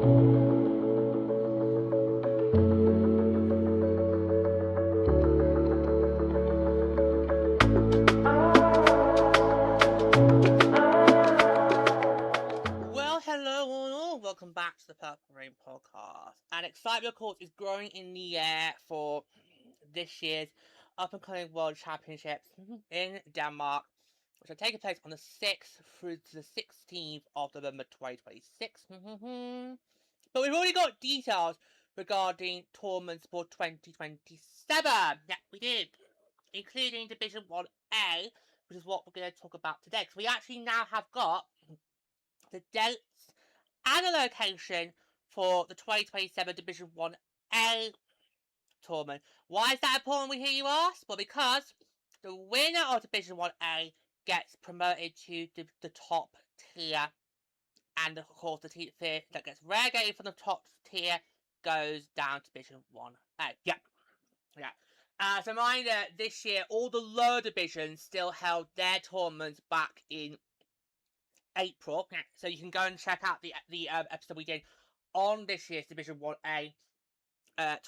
Well, hello all, welcome back to the Purple Rain podcast. And excitement, of course, is growing in the air for this year's up-and-coming World Championships in Denmark, which are taking place on the 6th through to the 16th of November 2026. But we've already got details regarding tournaments for 2027. Yeah, we did, including Division 1A, which is what we're going to talk about today. Because we actually now have got the dates and the location for the 2027 Division 1A tournament. Why is that important, we hear you ask? Well, because the winner of Division 1A gets promoted to the top tier, and of course the tier that gets relegated from the top tier goes down to Division 1A. Yeah. As a reminder, this year all the lower divisions still held their tournaments back in April, so you can go and check out the episode we did on this year's Division 1A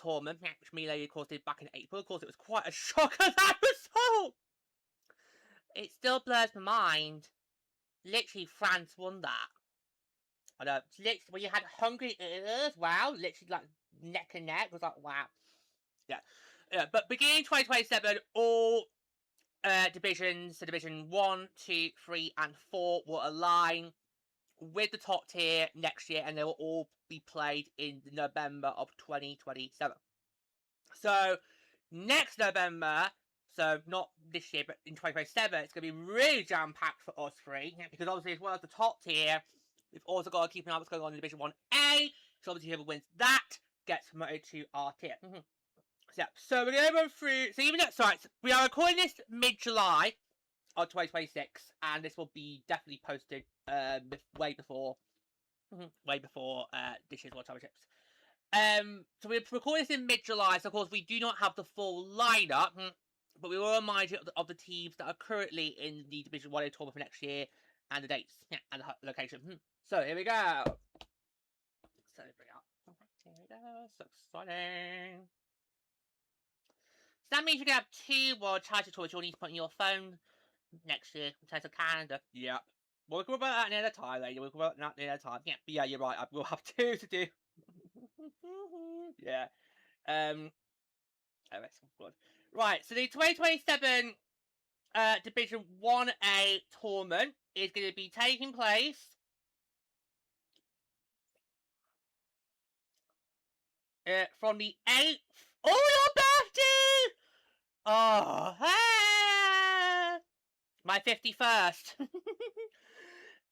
tournament, which Milo, of course, did back in April. Of course, it was quite a shocker, that result! It still blurs my mind. Literally, France won that. I know, literally, when you had Hungary, wow, literally, like, neck and neck, it was like, wow. Yeah, but beginning 2027, all divisions, so Division 1, 2, 3, and 4 will align with the top tier next year, and they will all be played in November of 2027. So, next November, so not this year, but in 2027, it's going to be really jam-packed for us three, because obviously, as well as the top tier, we've also got to keep an eye on what's going on in Division 1A, so obviously whoever wins that gets promoted to our tier. So we're going to run through, so even though, sorry, so we are recording this mid-July of 2026, and this will be definitely posted way before this year's World Championships. So we're recording this in mid-July, so of course we do not have the full lineup, but we will remind you of the teams that are currently in the Division 1A tournament for next year, and the dates, and the location. So here we go. So exciting. So that means you're going to have 2 World Championship tours you'll need to put on your phone next year in terms of calendar. Yep. We'll talk about that another time, lady. We'll talk about that another time. Yeah, but yeah, you're right. We'll have 2 to do. Yeah. Oh, that's good. Right, so the 2027 Division 1A tournament is going to be taking place from the 8th. Oh, your birthday! Oh, hey! My 51st.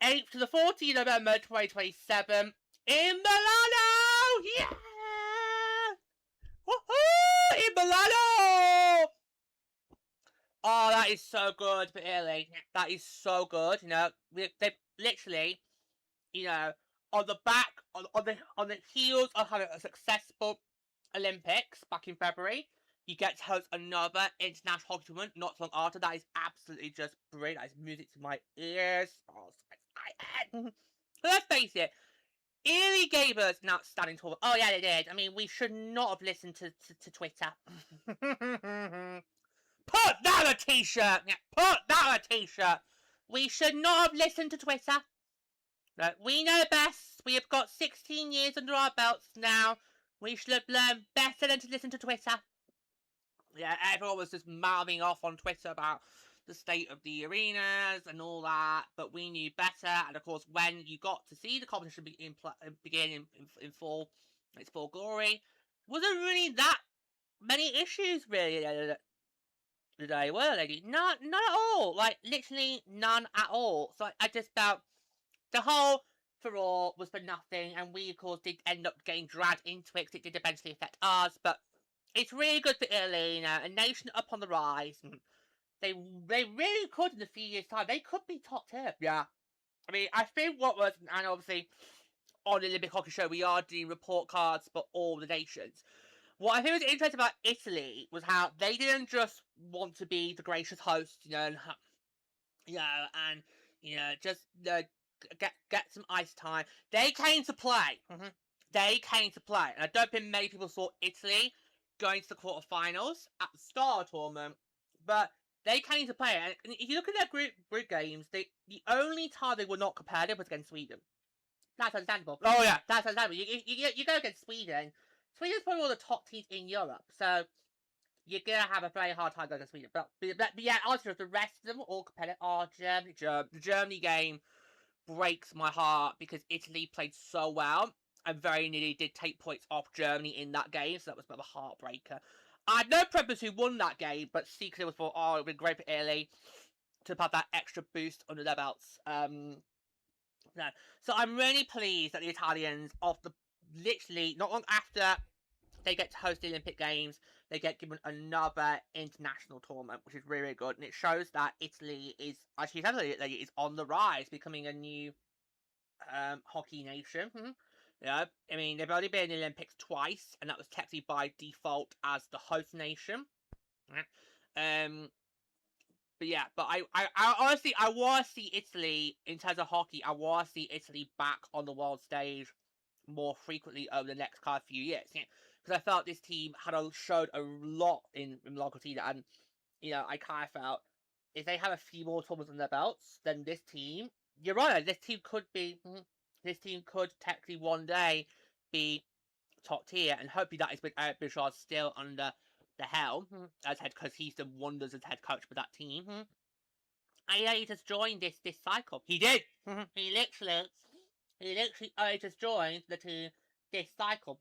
8th to the 14th November 2027 in Milano! Yeah! Woohoo! In Milano! Oh, that is so good for Italy. That is so good. You know, they literally, you know, on the back, on the heels of having a successful Olympics back in February, you get to host another international hockey tournament not so long after. That is absolutely just brilliant. That is music to my ears. Oh, so excited. But let's face it, Italy gave us an outstanding tournament. Oh yeah, they did. I mean, we should not have listened to Twitter. Put that on a t-shirt! Yeah, put that on a t-shirt! We should not have listened to Twitter. No, we know best. We have got 16 years under our belts now. We should have learned better than to listen to Twitter. Yeah, everyone was just mouthing off on Twitter about the state of the arenas and all that, but we knew better. And of course, when you got to see the competition begin in full, its full glory, wasn't really that many issues really today, were they? None at all. Like literally none at all. So I just felt the whole furore was for nothing, and we of course did end up getting dragged into it because it did eventually affect us, but it's really good for Italy, you know, a nation up on the rise. They really could in a few years' time. They could be top tier. Yeah. I mean, I think what was, and obviously on the Olympic Hockey Show, we are doing report cards for all the nations. What I think was interesting about Italy was how they didn't just want to be the gracious host, you know, and just get some ice time. They came to play. they came to play. And I don't think many people saw Italy going to the quarterfinals at the start of the tournament, but they came to play. And if you look at their group games, the only time they were not competitive was against Sweden. That's understandable. Oh yeah, that's understandable. You go against Sweden. Sweden's probably one of the top teams in Europe, so you're gonna have a very hard time going against Sweden. But yeah, honestly, the rest of them were all competitive. Oh, the Germany game breaks my heart because Italy played so well and very nearly did take points off Germany in that game, so that was a bit of a heartbreaker. I had no preference who won that game, but secretly was for, oh, it would be great for Italy to have that extra boost under their belts. No. So I'm really pleased that the Italians, literally not long after they get to host the Olympic Games, they get given another international tournament, which is really, really good. And it shows that Italy is, actually, is on the rise, becoming a new hockey nation. Yeah, I mean, they've only been in the Olympics twice, and that was technically by default as the host nation. But yeah, but I honestly, I want to see Italy, in terms of hockey, I want to see Italy back on the world stage more frequently over the next kind of few years. Because I felt this team had showed a lot in Milano, and I kind of felt if they have a few more tournaments on their belts, then this team, you're right, this team could technically one day be top tier, and hopefully that is with Eric Bouchard still under the helm as head, because he's done wonders as head coach for that team. And yeah, he just joined this cycle. He did. he literally only just joined the team this cycle.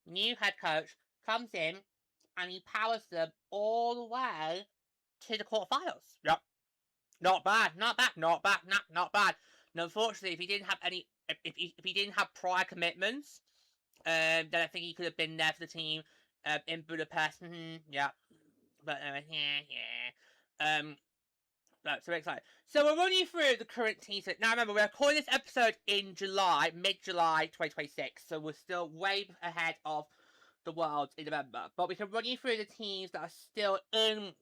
New head coach comes in and he powers them all the way to the quarterfinals. Yep. Not bad. Not bad. And unfortunately, if he didn't have any, if he didn't have prior commitments, then I think he could have been there for the team in Budapest. Yeah. But yeah. That's so exciting. So we'll run you through the current teams. Now remember, we're recording this episode in July, mid-July 2026, so we're still way ahead of the Worlds in November. But we can run you through the teams that are still in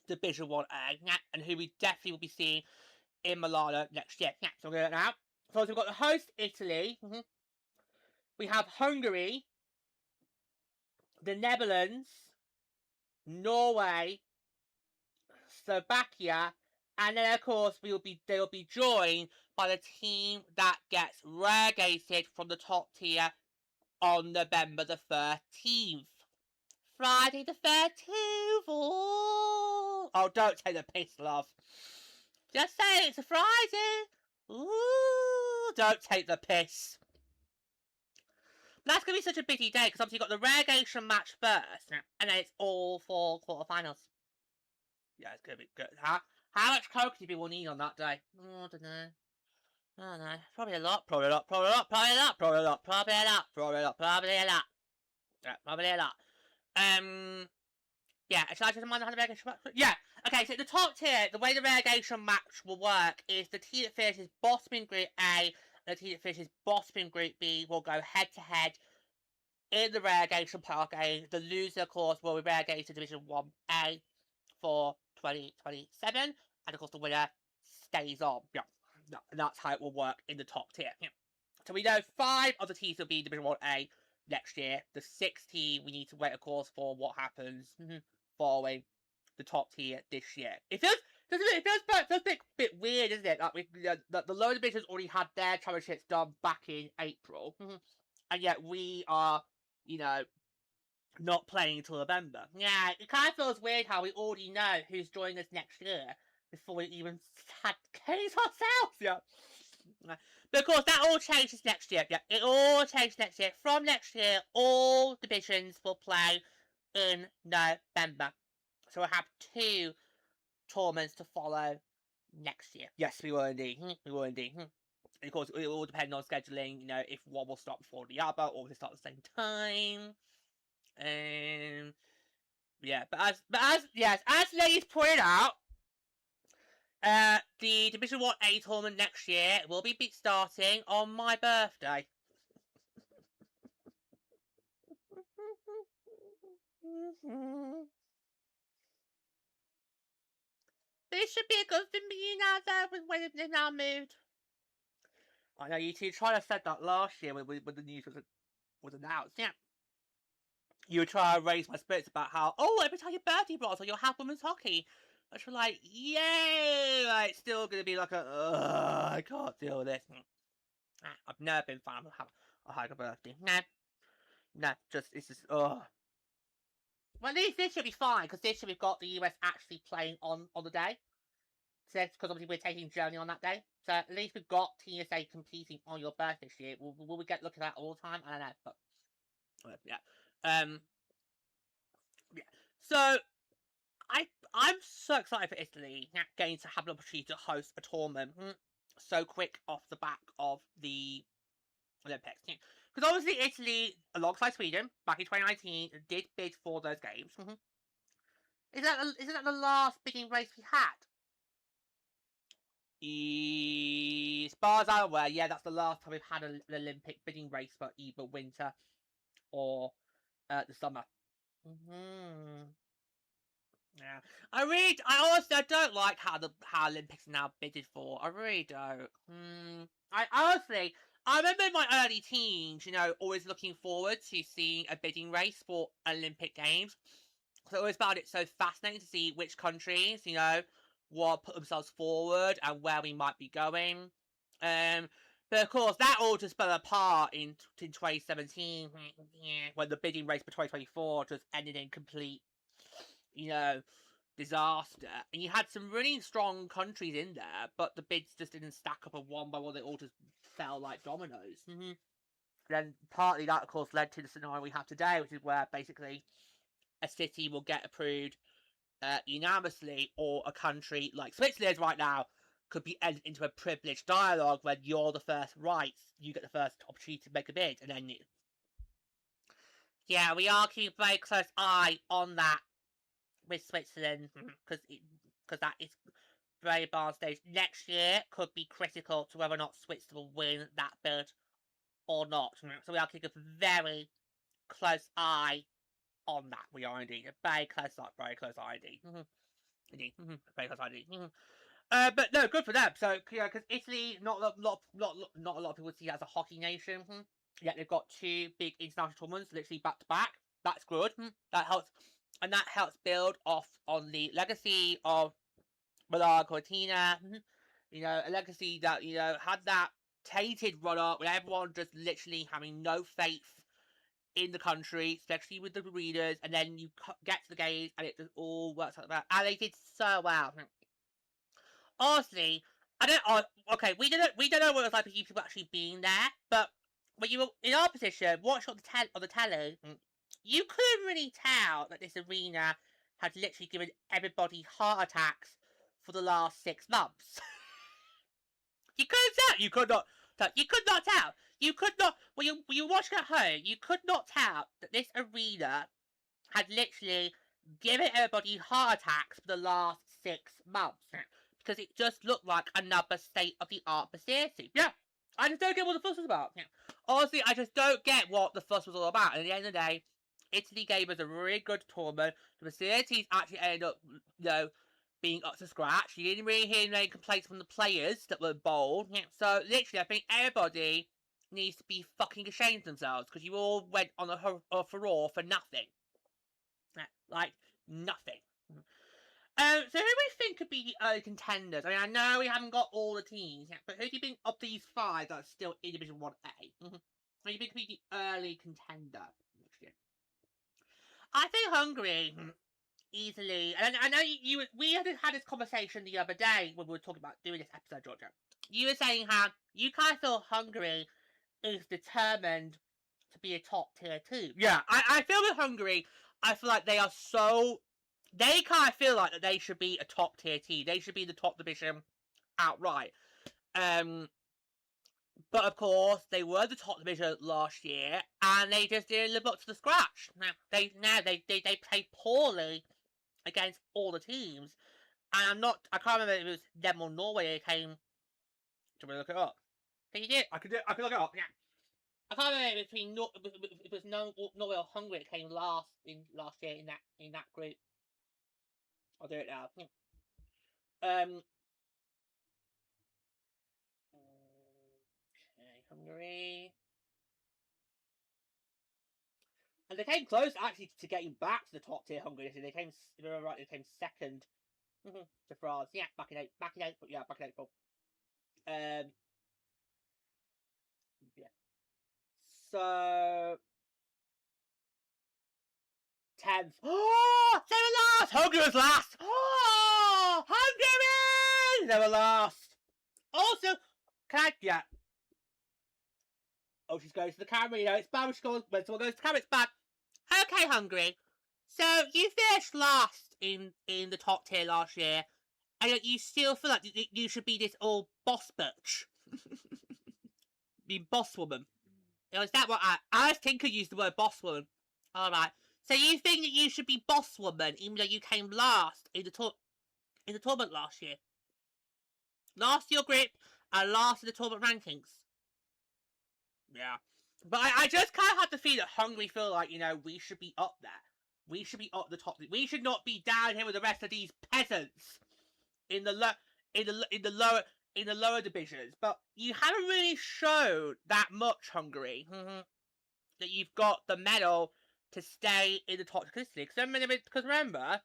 Division 1A, and who we definitely will be seeing in Milano next year. So we're going to do that now. So we've got the host, Italy. We have Hungary, the Netherlands, Norway, Slovakia, and then of course they'll be joined by the team that gets relegated from the top tier on November the 13th. Friday the 13th. Oh, don't take the piss, love. Just say it's a Friday. Ooh, don't take the piss. That's going to be such a busy day, because obviously you've got the relegation match first, and then it's all 4 quarterfinals. Yeah, it's going to be good. How much coke do people need on that day? Oh, I don't know. Probably a lot. Yeah, should I just remind how the relegation match? Yeah. Okay, so the top tier, the way the relegation match will work is the team that finishes bottom in Group A and the team that finishes bottom in Group B will go head to head in the relegation playoff game. The loser, of course, will be relegated to Division 1A for 2027, and of course the winner stays on. Yeah, and that's how it will work in the top tier. Yeah. So we know 5 of the teams will be in Division 1A next year. The 6th team, we need to wait, of course, for what happens following the top tier this year. It feels a bit weird, isn't it? Like the lower divisions already had their championships done back in April, and yet we are, not playing until November. Yeah, it kind of feels weird how we already know who's joining us next year before we even had games ourselves. Yeah. But of course, that all changes next year. Yeah, it all changes next year. From next year, all divisions will play in November. So we'll have 2 tournaments to follow next year. Yes, we will indeed. We will indeed. And of course, it will all depend on scheduling. If one will start before the other, or will they start at the same time. Yeah, but as ladies pointed out, the Division 1A tournament next year will be starting on my birthday. This should be a good thing for you now, though, when they've now moved. I know you two tried to said that last year when the news was was announced, yeah, you would try to raise my spirits about how, oh, every time your birthday rolls, you'll have women's hockey. Which were like, yay! Like, still gonna be like I can't deal with this. I've never been fan of a higher birthday. No, it's just, ugh. Well, at least this should be fine, because this should have got the US actually playing on the day. Because obviously we're taking Germany on that day. So at least we've got TSA competing on your birthday this year. Will we get looking at that all the time? I don't know, but yeah. Yeah. So I'm so excited for Italy getting to have an opportunity to host a tournament so quick off the back of the Olympics. Because obviously Italy, alongside Sweden, back in 2019, did bid for those games. Isn't that the last bidding race we had? As far as I'm aware, yeah, that's the last time we've had an Olympic bidding race for either winter or the summer. Yeah, I honestly, I don't like how Olympics are now bidded for. I really don't. I remember in my early teens, always looking forward to seeing a bidding race for Olympic Games. So I always found it so fascinating to see which countries, will put themselves forward and where we might be going. But of course, that all just fell apart in 2017, when the bidding race for 2024 just ended in complete, disaster. And you had some really strong countries in there, but the bids just didn't stack up, and one by one they all just fell like dominoes. Then partly that, of course, led to the scenario we have today, which is where basically a city will get approved unanimously, or a country like Switzerland right now could be entered into a privileged dialogue when you're the first rights, you get the first opportunity to make a bid, and then yeah, we are keeping a very close eye on that with Switzerland, because that is very advanced stage. Next year could be critical to whether or not Switzerland will win that bid or not. So we are keeping a very close eye on that. We are indeed a very close eye indeed. Indeed, very close eye indeed. But no, good for them. So because Italy, not a lot of people see it as a hockey nation. Yet they've got two big international tournaments, literally back to back. That's good. That helps, and that helps build off on the legacy of Milano Cortina. A legacy that had that tainted run up with everyone just literally having no faith in the country, especially with the readers, and then you get to the games and it just all works like that. And they did so well. Honestly, I don't. Okay, we don't know what it was like for you people actually being there, but when you were in our position, watching on the telly, you couldn't really tell that this arena had literally given everybody heart attacks for the last 6 months. You couldn't tell. You could not. You could not tell. You could not. When you were watching at home, you could not tell that this arena had literally given everybody heart attacks for the last 6 months, because it just looked like another state-of-the-art facility. Yeah, I just don't get what the fuss was about. Yeah. Honestly, I just don't get what the fuss was all about. And at the end of the day, Italy gave us a really good tournament. The facilities actually ended up, being up to scratch. You didn't really hear any complaints from the players that were bold. Yeah. So literally, I think everybody needs to be fucking ashamed of themselves, because you all went on a furore for nothing. Like, nothing. So who do we think could be the early contenders? I mean, I know we haven't got all the teams yet, but who do you think of these 5 that are still in Division 1A? Who do you think could be the early contender next year? I think Hungary, easily. And I know we had this conversation the other day when we were talking about doing this episode, Georgia. You were saying how you kind of feel Hungary is determined to be a top tier team. Yeah, I feel with Hungary, I feel like they are so. They kind of feel like that they should be a top tier team. They should be the top division outright. But of course, they were the top division last year, and they just didn't live up to the scratch. They played poorly against all the teams, and I can't remember if it was them or Norway that came. Should we look it up? Can you do it? I could look it up. Yeah. I can't remember between it was Norway or Hungary that came last year in that group. I'll do it now. Okay, Hungary. And they came close actually to getting back to the top tier. Hungary. They came, if I remember right, they came second to France. Yeah, back in April. Yeah, back in April. Yeah. So 10th. Oh, they were last. Hungary was last. Oh, Hungary! They were last. Also, can I? Yeah. Oh, she's going to the camera. You know, it's bad when she goes. When someone goes to the camera, it's bad. Okay, Hungary. So you finished last in the top tier last year, and yet you still feel like you should be this all boss bitch, be boss woman. You know, is that what I think I used the word boss woman? All right. So you think that you should be boss woman, even though you came last in the tournament last year, last your group, and last in the tournament rankings. Yeah. But I just kind of have to feel that Hungary feel like, you know, we should be up there. We should be up the top. We should not be down here with the rest of these peasants in the lower divisions. But you haven't really shown that much, Hungary, that you've got the medal to stay in the top statistic. Because remember,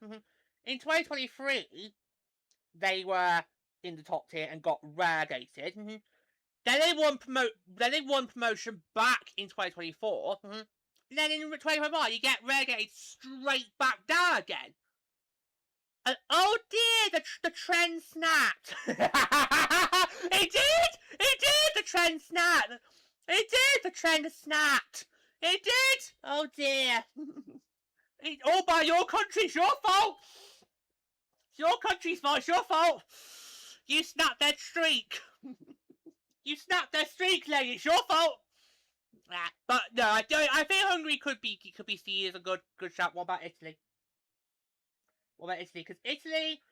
in 2023, they were in the top tier and got relegated. Then they won promotion back in 2024. Then in 2025, you get relegated straight back down again. And oh dear, the trend snapped. It did! It did! The trend snapped! It did! The trend snapped! It did! Oh dear. It's all by your country, it's your fault! It's your country's fault, it's your fault! You snapped their streak! You snapped their streak, lady, it's your fault! But no, I think Hungary could be seen as a good shout. What about Italy? Because Italy,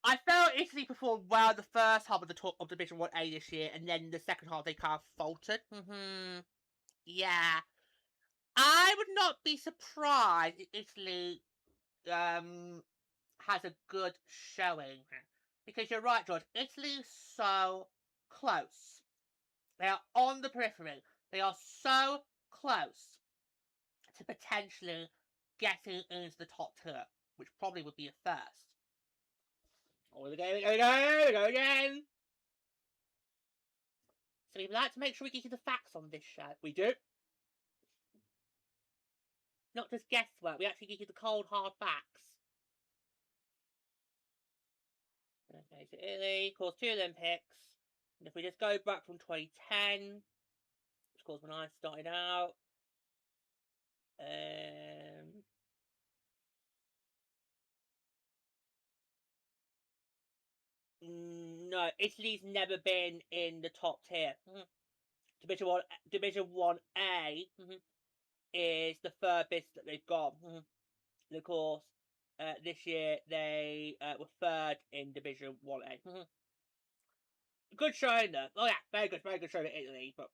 I felt Italy performed well the first half of Division 1A this year, and then the second half they kind of faltered. Yeah. I would not be surprised if Italy has a good showing. Because you're right, George, Italy's so close. They are on the periphery. They are so close to potentially getting into the top tier, which probably would be a first. Oh, we go again. So we'd like to make sure we get you the facts on this show. We do. Not just guesswork, we actually give you the cold, hard facts. Okay, so Italy, of course, 2 Olympics. And if we just go back from 2010, which of course when I started out, no, Italy's never been in the top tier. Division 1A is the furthest that they've gone. And of course, this year they were 3rd in Division 1A. Good showing though. Oh yeah, very good showing at Italy. But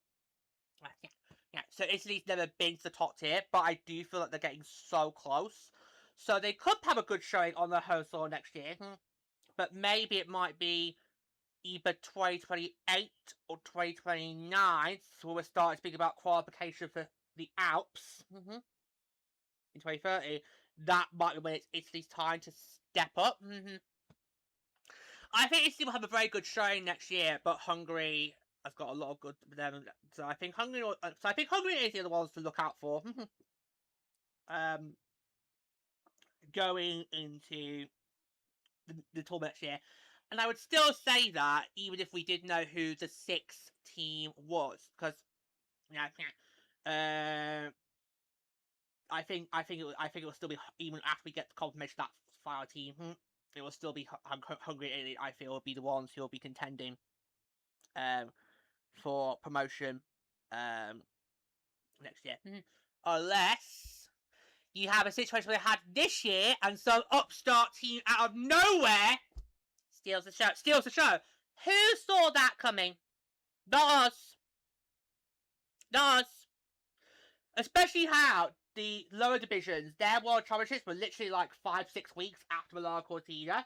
yeah. So Italy's never been to the top tier, but I do feel like they're getting so close. So they could have a good showing on their home soil next year. But maybe it might be either 2028 or 2029, so we're starting to speak about qualification for the Alps in 2030. That might be when it's Italy's time to step up. I think Italy will have a very good showing next year, but Hungary has got a lot of good. So I think Hungary is the other ones to look out for. Going into the tournament next year. And I would still say that, even if we did know who the 6th team was, because I think it will still be, even after we get the confirmation of that final team, it will still be Hungary. I feel will be the ones who will be contending for promotion next year, unless you have a situation where they had this year and some upstart team out of nowhere steals the show. Who saw that coming? Not us. Especially how the lower divisions, their world championships were literally like 5-6 weeks after Milano Cortina.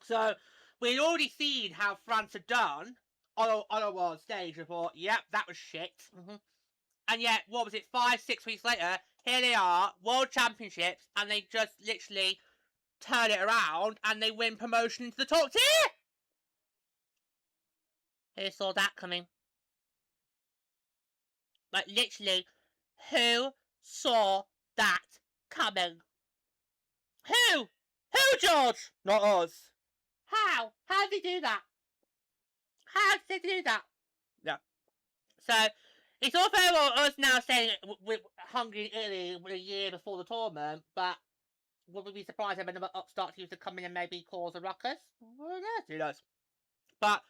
So we'd already seen how France had done on a world stage. I thought, yep, that was shit. And yet, what was it, 5-6 weeks later, here they are, World Championships, and they just literally turn it around and they win promotion to the top tier! Who saw that coming? Like, literally, who saw that coming? Who? Who, George? Not us. How? How did they do that? How did they do that? Yeah. So, it's all very well us now saying we're hungry in Italy a year before the tournament, but would we be surprised if another upstart team to come in and maybe cause a ruckus? Who knows? But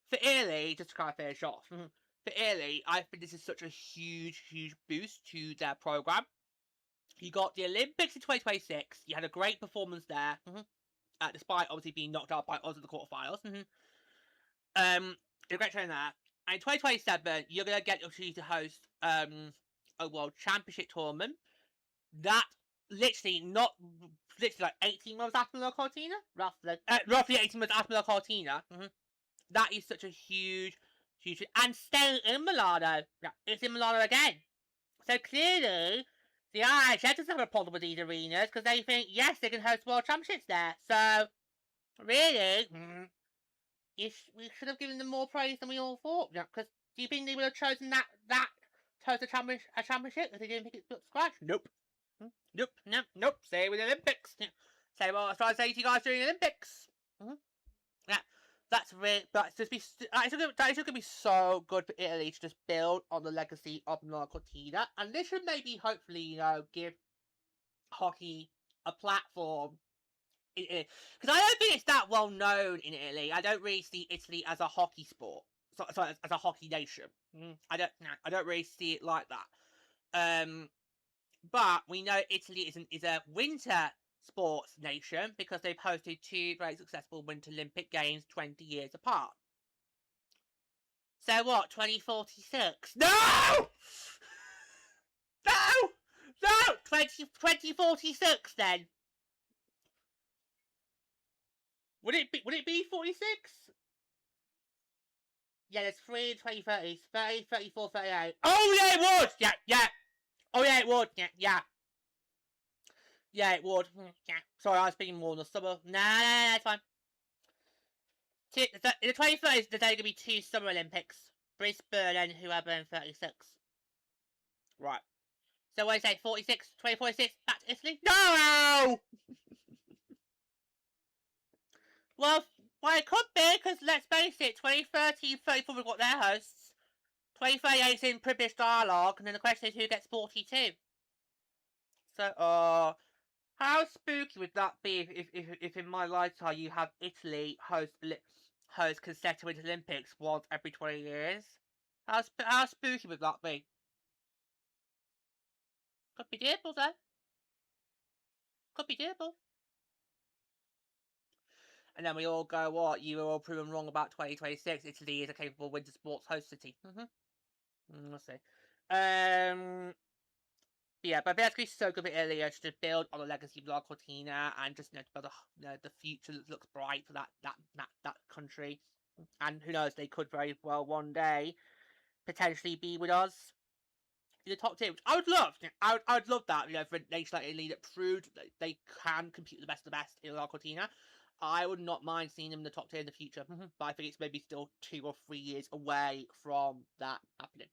for Italy, just to kind of finish off, for Italy, I think this is such a huge, huge boost to their program. You got the Olympics in 2026. You had a great performance there, despite obviously being knocked out by us in the quarterfinals. A great training there. And in 2027, you're going to get the opportunity to host a World Championship tournament. That literally like 18 months after Milano Cortina, roughly 18 months after Milano Cortina. That is such a huge, and staying in Milano. Yeah, it's in Milano again. So clearly, the IHF doesn't have a problem with these arenas because they think yes, they can host World Championships there. So really, we should have given them more praise than we all thought. Yeah, because do you think they would have chosen that to host a championship if they didn't think it's built to scratch? Nope. Nope. Same with the Olympics. Same what I was trying to say to you guys during the Olympics. Yeah, that's really. That is going to be so good for Italy to just build on the legacy of Milano Cortina, and this should maybe, hopefully, give hockey a platform in Italy. Because I don't think it's that well known in Italy. I don't really see Italy as a hockey sport. Sorry, as a hockey nation. I don't really see it like that. But we know Italy is a winter sports nation because they've hosted 2 very successful Winter Olympic Games 20 years apart. So what, 2046? No! No! 2046 then. Would it be 46? Yeah, there's 3 in 2030s. 30, 34, 38. Oh yeah, it would! Yeah. Oh yeah, it would. Yeah. Yeah, it would. Yeah. Sorry, I was speaking more in the summer. Nah, it's fine. In the 2030s, there's only going to be 2 Summer Olympics. Brisbane and whoever in 36. Right. So what do you say, 46, 2046, back to Italy? No! Well, it could be, because let's face it, 2030, 34 we've got their hosts. 2038 is in British dialogue, and then the question is who gets 42? So, how spooky would that be if in my lifetime you have Italy host consecutive Olympics once every 20 years? How spooky would that be? Could be doable though. Could be doable. And then we all go, what? You were all proven wrong about 2026. Italy is a capable winter sports host city. We'll see. Yeah, but basically so good for Italy to build on the legacy of La Cortina and just the future looks bright for that country. And who knows, they could very well one day potentially be with us in the top tier, which I would love. I'd love that, for a nation like Italy that proved that they can compete with the best in La Cortina. I would not mind seeing them in the top tier in the future, but I think it's maybe still 2 or 3 years away from that happening.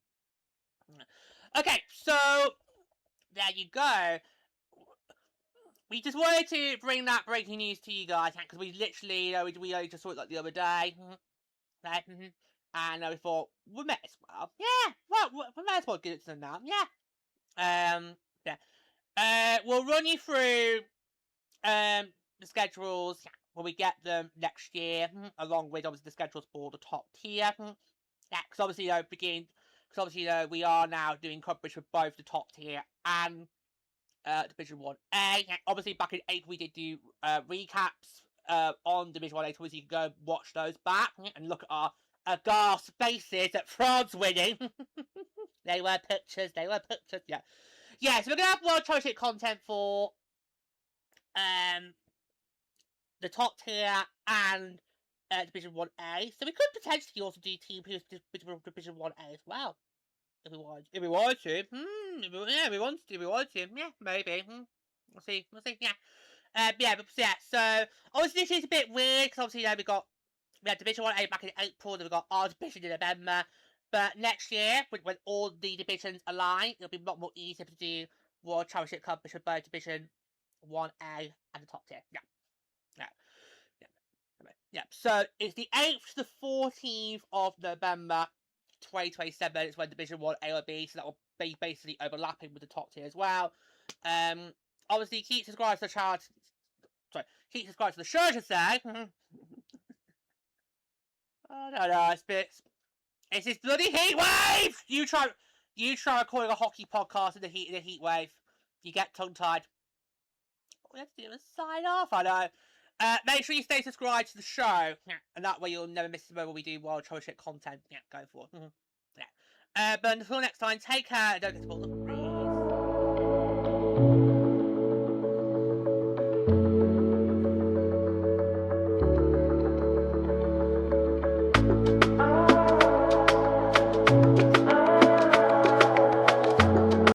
Okay, so there you go. We just wanted to bring that breaking news to you guys because we literally, we just saw it like the other day. And we thought, we might as well. Yeah, well, we might as well get it to them now. Yeah. We'll run you through the schedules when we get them next year, along with obviously the schedules for the top tier. Yeah, because obviously, we are now doing coverage for both the top tier and Division 1A. Yeah, obviously, back in April, we did do recaps on Division 1A, so you can go watch those back and look at our aghast faces at France winning. They were pictures, yeah. Yeah, so we're going to have World Championship content for the top tier and Division 1A. So we could potentially also do Team Division 1A as well. If we wanted to, yeah, we wanted to, yeah, maybe. We'll see, yeah. So obviously this is a bit weird because obviously we had Division 1A back in April, then we got our division in November. But next year, when all the divisions align, it'll be a lot more easier to do World Championship competition for both Division 1A and the top tier. Yeah. So it's the 8th to the 14th of November 2027. It's when Division 1A will be, so that will be basically overlapping with the top tier as well. Obviously, keep subscribing to the channel. Sorry, keep subscribing to the show, I should say. Oh, no, it's this bloody heat wave! You try recording a hockey podcast in the heat wave. You get tongue tied. All we have to do is sign off. I know. Make sure you stay subscribed to the show, and that way you'll never miss the moment we do World Championship content. Yeah, going forward. But until next time, take care. Don't get spoiled.